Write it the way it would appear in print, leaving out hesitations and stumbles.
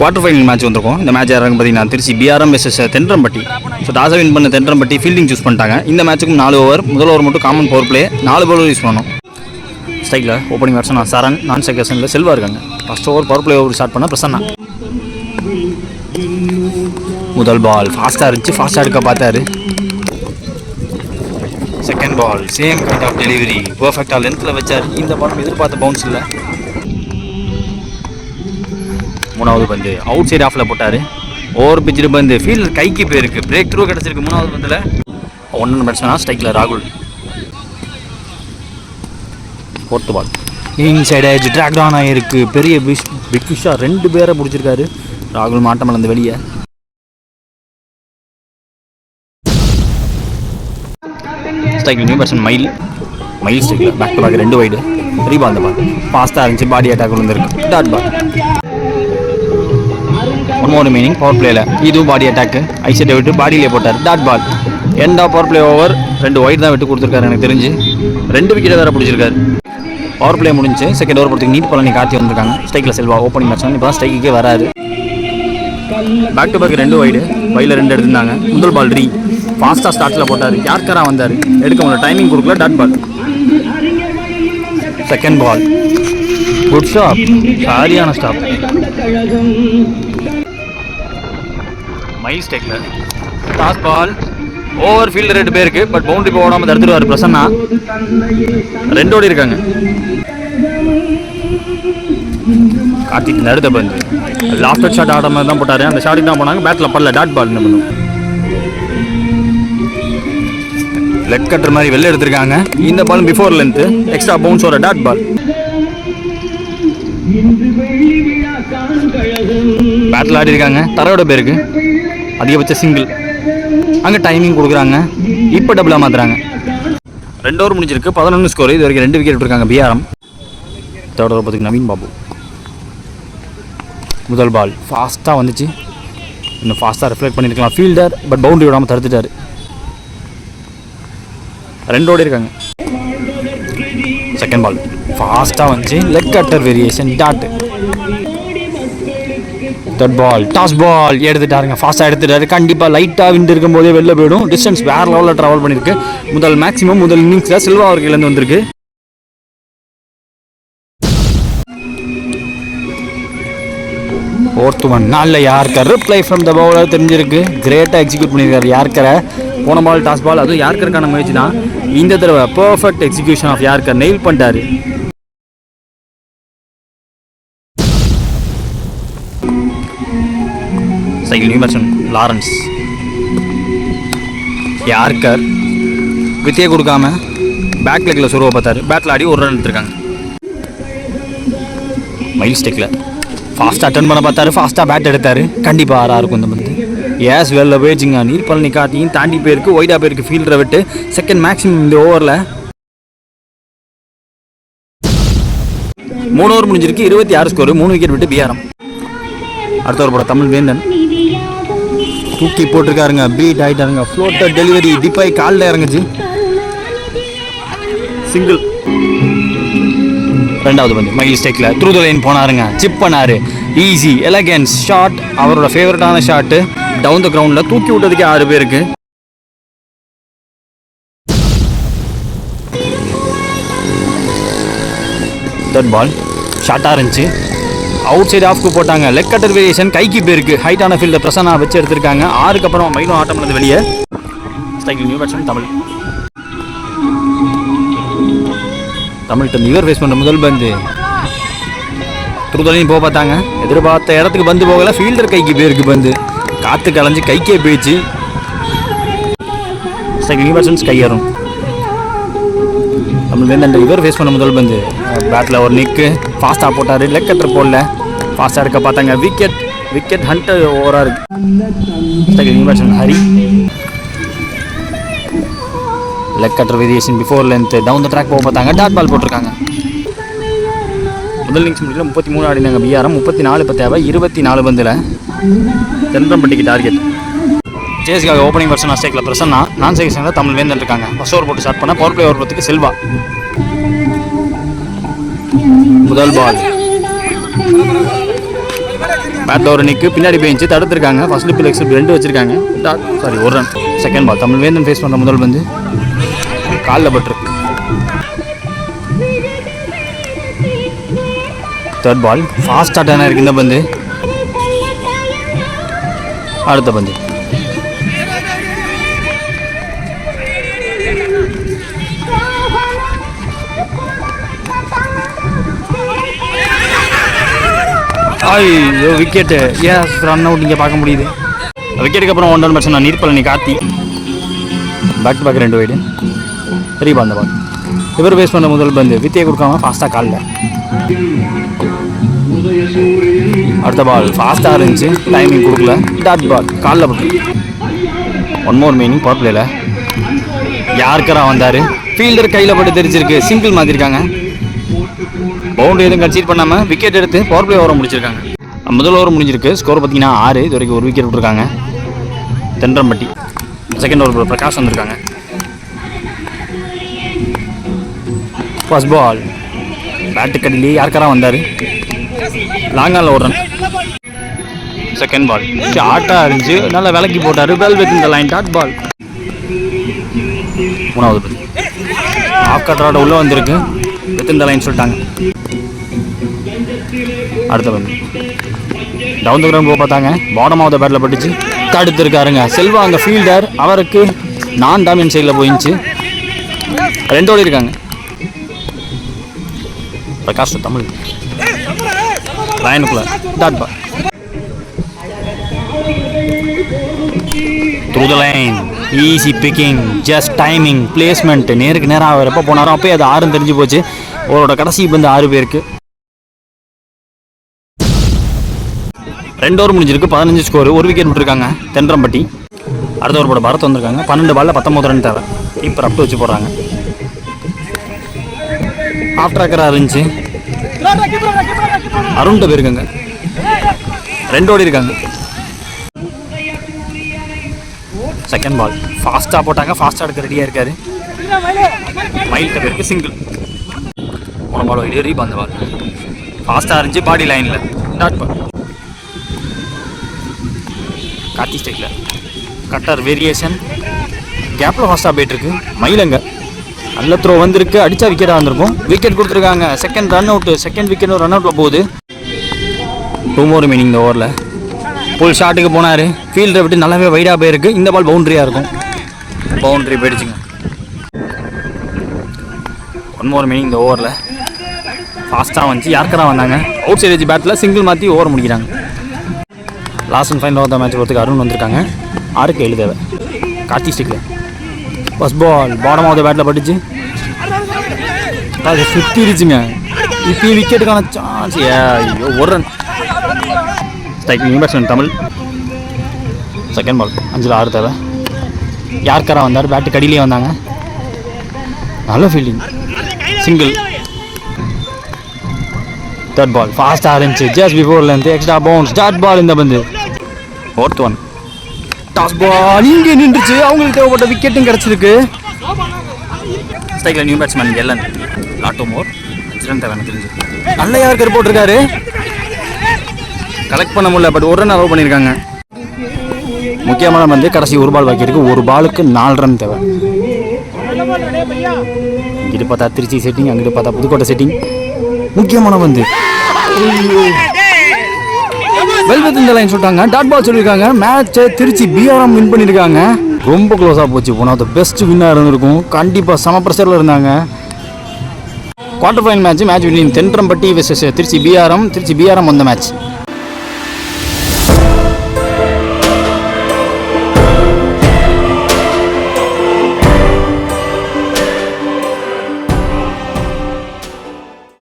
Quarter final match வந்திருக்கும். இந்த match யாராங்க பார்த்தீங்கன்னா Trichy PRM versus Thendrampatti. So டாஸை வின் பண்ண தென்றம்பட்டி ஃபீல்டிங் சூஸ் பண்ணிட்டாங்க. இந்த மேட்ச்சுக்கும் 4 ஓவர், முதல் ஓவர் மட்டும் common power play, 4 bowler use பண்ணணும். ஸ்ட்ரைக்கில் ஓப்பனிங் பேட்ஸ்மேன் சரண், நான் செகண்டில் செல்வா இருக்காங்க. First over power play over start பண்ண பிரசன்னா. முதல் பால் ஃபாஸ்ட்டாக இருந்துச்சு, ஃபாஸ்ட்டாக எடுக்க பார்த்தாரு. Second ball same kind of delivery, பர்ஃபெக்டாக லென்த்தில் வச்சார். இந்த பால் எதிர்பார்த்த பவுன்ஸ் இல்லை. மூணாவது பந்து அவுட் சைட் ஆஃபில் போட்டார். ஓவர் பிச்சு பந்து ஃபீல்டர் கைக்கு போயிருக்கு. பிரேக் த்ரூ கிடச்சிருக்கு மூணாவது பந்தில். 1 பேட்ஸ்மேனா ஸ்ட்ரைக்கில் ராகுல். Fourth ball inside edge track down ஆகிருக்கு. பெரிய பிக் ஃபிஷ்ஷாக 2 பேரை பிடிச்சிருக்காரு. ராகுல் மாட்டம் இழந்து வெளியே. ஸ்ட்ரைக்கில் நியூ பேட்ஸ்மேன் மயில் ஸ்ட்ரைக்கில் back to back 2 wide. Reball அந்த பால் ஃபாஸ்ட்டாக இருந்துச்சு, பாடி அட்டாக் விழுந்திருக்கு. Dot ball. 1 more remaining power பிளேயில். இதுவும் பாடி அட்டாக்கு, ஐசெட்டை விட்டு பாடியிலே போட்டார். Dot ball. End of power play over. 2 wide தான் விட்டு கொடுத்துருக்காரு. எனக்கு தெரிஞ்சு 2 விக்கெட்டை வேறு பிடிச்சிருக்காரு. பவர் பிளே முடிஞ்சு செகண்ட் ஓவர் போகிறதுக்கு நீட் பழனி கார்த்தி வந்திருக்காங்க. ஸ்ட்ரைக்கில் செல்வா ஓப்பனிங் பேட்ஸ்மேன். இப்போ தான் ஸ்ட்ரைக்குக்கே வராது. பேக் டு பேக் 2 வைடு, வைடில் 2 எடுத்திருந்தாங்க. முதல் பால் ஃபாஸ்ட்டாக ஸ்டார்ட்டில் போட்டார். யார்கராக வந்தார், எடுக்க முடியல, டைமிங் கொடுக்கல. Dot ball. Second ball good stop, சரியான ஸ்டாப். மைல் ஸ்டேக்கில் டாஸ் பால் ஓவர் ஃபீல்டு 2 பேருக்கு, பட் பவுண்டரி போடாமல் தடுத்துடுவார் பிரசன்னா. 2 ஓடி இருக்காங்க. கார்த்திக் நடுத்த பந்து லாஃப்ட் ஷாட் ஆட மாதிரி தான் போட்டார். அந்த ஷாட்டுக்கு தான் போனாங்க, பேட்டில் படல. Dot ball. என்ன பண்ணும், லெக் கட்டுற மாதிரி வெளில எடுத்திருக்காங்க. இந்த ball before length, extra bounce வர. Dot ball. பேட்டில் ஆடி இருக்காங்க. தரையோட பேருக்கு அதிகபட்ச சிங்கிள். அங்கே டைமிங் கொடுக்குறாங்க. இப்போ டபுளாக மாற்றுறாங்க. 2 ஓவர் முடிஞ்சிருக்கு. 11 ஸ்கோர். இது வரைக்கும் 2 விக்கெட் விட்டுருக்காங்க பிஆர்எம். தேர்ட் ஓவர் பார்த்துக்கு நவீன் பாபு. முதல் பால் ஃபாஸ்ட்டாக வந்துச்சு. இன்னும் ஃபாஸ்ட்டாக ரிஃப்ளெக்ட் பண்ணியிருக்கலாம் ஃபீல்டர், பட் பவுண்டரி விடாமல் தடுத்துட்டார். 2 ஓடி இருக்காங்க. செகண்ட் பால் ஃபாஸ்ட்டாக வந்துச்சு, leg cutter variation. Dot. Third ball toss ball எடுத்துட்டாருங்க. ஃபாஸ்ட்டாக எடுத்துட்டாரு. கண்டிப்பாக லைட்டாக விண்டு இருக்கும் போதே வெளில போயிடும். டிஸ்டன்ஸ் வேறு லெவலில் ட்ராவல் பண்ணியிருக்கு. முதல் இன்னிங்ஸில் சில்வா அவர்கிலேருந்து வந்திருக்கு. ஃபோர்த் ஒன் நல்ல yorker reply from the bowler தெரிஞ்சிருக்கு. கிரேட்டாக எக்ஸிக்யூட் பண்ணியிருக்காரு யார்கரை. போன பால் டாஸ் பால், அதுவும் யார்கருக்கான முயற்சி தான். இந்த தடவை perfect execution of yorker, nail பண்ணிட்டாரு. Cycle new batsman Lawrence. Yorker வித்தியை கொடுக்காம பேக் லெக்கில் சுருவ பார்த்தாரு. பேட்டில் ஆடி 1 ரன் எடுத்திருக்காங்க. மைல் ஸ்டேக்கில் ஃபாஸ்ட்டாக அட்டன் பண்ண பார்த்தாரு. ஃபாஸ்ட்டாக பேட் எடுத்தார். கண்டிப்பாக 6 இருக்கும் இந்த பந்து. ஏஸ் வெல்ல வேஜிங்க. நீர் பழனி காட்டியும் தாண்டி போயிருக்கு, ஒய்டாக போயிருக்கு ஃபீல்டரை விட்டு. செகண்ட் மேக்ஸிமம் இந்த ஓவரில். 3 ஓவர் முடிஞ்சிருக்கு. 26 ஸ்கோர். 3 விக்கெட் விட்டு பிஆர்எம். அடுத்த ஓவர் போட தமிழ் வேந்தன் தூக்கி போட்டிருக்காருங்க. பீட் ஆகிட்டாருங்க. ஃப்ளோட்டர் டெலிவரி டிப்பாய் காலில் இறங்குச்சு. சிங்கிள். 2வது பந்து மைல் ஸ்டேக்கில் த்ரூ த லைன் போனாருங்க. சிப் பண்ணார். Easy elegance shot. அவரோட ஃபேவரட்டான ஷாட்டு. டவுன் த கிரவுண்டில் தூக்கி விட்டதுக்கே 6 பேருக்கு. தேர்ட் பால் ஷார்ட்டாக இருந்துச்சு. அவுட் சைட் ஆஃப்க்கு போட்டாங்க. லெக் கட்டர் வேரியேஷன் கைக்கு போயிருக்கு. ஹைட்டான ஃபீல்டர் பிரசன்னா வச்சு எடுத்திருக்காங்க. 6க்கு அப்புறம் மைலும் ஆட்டம் பண்ணது வெளியே. ஸ்ட்ரைக்கில் நியூ பேட்ஸ்மேன் தமிழ்கிட்ட இவர் ஃபேஸ் பண்ணுற முதல் பந்து த்ரூ போக பார்த்தாங்க. எதிர்பார்த்த இடத்துக்கு பந்து போகல. ஃபீல்டர் கைக்கு போயிருக்கு பந்து. காற்று கலைஞ்சு கைக்கே போயிடுச்சு. ஸ்ட்ரைக்கில் நியூ பேட்ஸ்மேன் கையறும். தமிழ் வேந்தன் இவர் ஃபேஸ் பண்ண முதல் பந்து பேட்டில் ஒரு நிற்கு. ஃபாஸ்ட்டாக போட்டார். லெக் கட்டர் போடல. ஃபாஸ்ட்டாக எடுக்க பார்த்தாங்க. விக்கெட் ஹண்டர் ஓவராக இருக்கு. ஸ்ட்ரைக்கில் new batsman Hari. Leg cutter variation before length. Down the track போக பார்த்தாங்க. டாட் பால் போட்டிருக்காங்க. முதல் இன்னிங்ஸ் முடியல 33 ஆடினாங்க பிஆர்எம். 34 இப்போ தேவை. 24 பந்தில் தென்றம்பட்டிக்கு டார்கெட். சேஸ்க்காக ஓப்பனிங் பர்சனாக ஸ்டேக்கில் பிரசன்னா, நான் செகண்டில் தமிழ் வேந்தன் இருக்காங்க. ஃபர்ஸ்ட் ஓவர் போட்டு ஸ்டார்ட் பண்ண பவர் பிளே ஓவர் போகிறதுக்கு செல்வா. முதல் பால் பேட்டில் ஒரு நிற்கு பின்னாடி போயிடுச்சு தடுத்துருக்காங்க. ஃபர்ஸ்ட் லிப்பில் எக்ஸிட் 2 வச்சிருக்காங்க. சாரி, ஒரு run. Second ball Tamilvendhan face பண்ணுற முதல் பந்து காலில் பட்டிருக்கு. தேர்ட் பால் ஃபாஸ்டாக டர்ன் இருக்குது இந்த பந்து. அடுத்த பந்து ஐயோ விக்கெட்டு. எஸ், ரன் அவுட் இங்கே பார்க்க முடியுது. விக்கெட்டுக்கு அப்புறம் 1 ரன் பேட்ஸ்மேன் நான் நீர்பழனி Karthi. Back to back 2 wide. பெரிய பால் பால். இவர் பேஸ் பண்ண முதல் பந்து வித்தியை கொடுக்காம ஃபாஸ்ட்டாக காலில். அடுத்த பால் ஃபாஸ்ட்டாக இருந்துச்சு, டைமிங் கொடுக்கல. டாட் பால் காலில் போட்டு. 1 மோர் மீனிங் பவர் பிளேயில் யாருக்கரா வந்தார். ஃபீல்டர் கையில் போட்டு தெரிஞ்சிருக்கு. சிங்கிள் மாற்றிருக்காங்க. பவுண்டரி எதுவும் கன்சீட் பண்ணாமல் விக்கெட் எடுத்து பவர் பிளே ஓவரை முடிச்சிருக்காங்க. முதல் ஓவர் முடிஞ்சிருக்கு. ஸ்கோர் பார்த்தீங்கன்னா 6. இது வரைக்கும் 1 விக்கெட் விட்டுருக்காங்க தென்றம்பட்டி. செகண்ட் ஓவர் பிரகாஷ் வந்திருக்காங்க. ஃபர்ஸ்ட் பால் பேட்டு கடியிலே யாருக்காரா வந்தார். லாங்காலில் 1 ரன். செகண்ட் பால் ஷார்ட்டாக இருந்துச்சு, நல்லா விலக்கி போட்டார். வெல் வித் இந்த லைன். Dot ball. மூணாவது பந்து ஆஃப் கட்டரோட உள்ளே வந்திருக்கு. வித் இந்த லைன் சொல்லிட்டாங்க. அடுத்த பந்து டவுன் த கிரவுண்ட் போக பார்த்தாங்க. பாட்டம் ஆஃப் த பேட்டில் பட்டுச்சு, தடுத்துருக்காருங்க. செல்வா அங்கே ஃபீல்டர், அவருக்கு நான் டாமியன் சைடில் போயிடுச்சு. 2 ஓடி இருக்காங்க. பிரகாஷ் தமிழ் லைனுக்குள்ள dot ball. Through the line, easy picking, just timing, placement. நேருக்கு நேராக அவர் எப்போ போனாரோ அப்போயே அது 6 தெரிஞ்சு போச்சு. அவரோட கடைசி பந்து 6 பேருக்கு. 2 ஓவர் முடிஞ்சிருக்கு. 15 ஸ்கோர். 1 விக்கெட் விட்டுருக்காங்க தென்றம்பட்டி. அடுத்த ஓவர் போட பரத் வந்திருக்காங்க. 12 பாலில் 19 ரன் தேவை. கீப்பர் அப்டு வச்சு போடுறாங்க. ஆஃப் ட்ராக்கராக இருந்துச்சு. அருண்கிட்ட போயிருக்காங்க. 2 ஓடி இருக்காங்க. செகண்ட் பால் ஃபாஸ்ட்டாக போட்டாங்க. ஃபாஸ்ட்டாக எடுக்க ரெடியாக இருக்காரு. மைல்கிட்ட பேருக்கு சிங்கிள். 1 பால் வைடு. ரீபாந்த பால் ஃபாஸ்ட்டாக இருந்துச்சு, பாடி லைனில். Dot ball. கார்த்தி ஸ்டைலில் கட்டர் வேரியேஷன் கேப்பில் ஃபாஸ்ட்டாக போயிட்டுருக்கு. மயிலங்க நல்ல த்ரோ வந்திருக்கு. அடித்தா விக்கெட்டாக வந்திருக்கும். விக்கெட் கொடுத்துருக்காங்க. Second run out. Second wicket run அவுட்டில் போகுது. 2 மோர் மீனிங் இந்த ஓவரில். ஃபுல் ஷாட்டுக்கு போனார். ஃபீல்டரை விட்டு நல்லாவே வைடாக போயிருக்கு. இந்த பால் பவுண்ட்ரியாக இருக்கும். பவுண்ட்ரி போயிடுச்சுங்க. 1 மோர் மீனிங் இந்த ஓவரில். ஃபாஸ்ட்டாக வந்துச்சு. யாருக்கரா வந்தாங்க. அவுட் சைட் வச்சு பேட்டில் சிங்கிள் மாற்றி ஓவர் முடிக்கிறாங்க. Last and final of the match பொறுத்துக்கு அருண் வந்திருக்காங்க. 6க்கு 7 தேவை. கார்த்தி ஸ்டிக்கில் first ball bottom of the பேட்டில் பட்டுச்சு. அது சுற்றிருச்சுங்க. இப்போ விக்கெட்டுக்கான சான்ஸ். ஐயோ, 1 run. Strike new batsman Tamil. Second ball 5ல் 6 தேவை. யாருக்காரா வந்தார். பேட்டு கடியிலே வந்தாங்க. நல்ல ஃபீல்டிங், சிங்கிள். தேர்ட் பால் ஃபாஸ்ட்டாக இருந்துச்சு. Just before length, extra bounce. Dot ball இந்த பந்து. 4th ஒன் டாஸ் பால் இங்கே நின்றுச்சு. அவங்களுக்கு தேவைப்பட்ட விக்கெட்டும் கிடச்சிருக்கு. ஸ்ட்ரைக்கில் நியூ பேட்ஸ்மேன் எல்லன். லாட்டோ மோர் 5 ரன் தேவை. தெரிஞ்சு நல்ல யாருக்கு போட்டிருக்காரு. கலெக்ட் பண்ண முடியல, பட் 1 ரன் அலோவ் பண்ணியிருக்காங்க. முக்கியமான வந்து கடைசி 1 பால் பாக்கி இருக்குது. 1 பாலுக்கு 4 ரன் தேவை. இங்கிட்டு பார்த்தா திருச்சி செட்டிங், அங்கிட்டு பார்த்தா புதுக்கோட்டை செட்டிங். முக்கியமான வந்து வெல்வெத் இந்த லைன் சொல்லிட்டாங்க. டாட் பால் சொல்லியிருக்காங்க. மேட்சை திருச்சி பிஆர்எம் வின் பண்ணியிருக்காங்க. ரொம்ப க்ளோஸாக போச்சு. ஒன் ஆஃப் த பெஸ்ட் வின்னாக இருந்திருக்கும். கண்டிப்பாக சம ப்ரெஷரில் இருந்தாங்க. Quarter final match winning Thendrampatti versus Trichy PRM. Trichy PRM வந்த மேட்ச்.